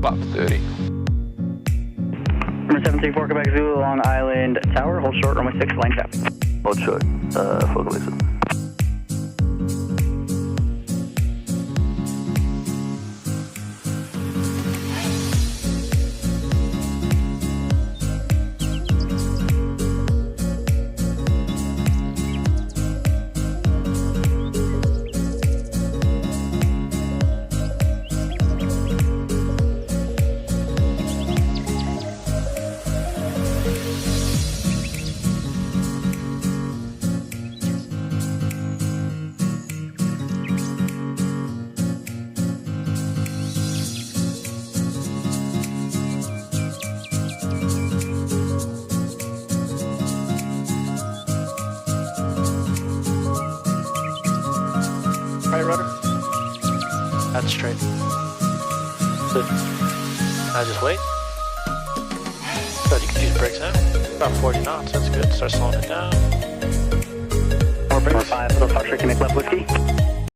Flap 30. Number 734, Quebec Zulu, Long Island Tower, hold short, runway 6, line tap. Hold short, focal exit. Right rudder. That's straight. Good. Now just wait. Good, you can use brakes now. About 40 knots, that's good. Start slowing it down. More brakes. 5, little Foxtrot, can make left whiskey.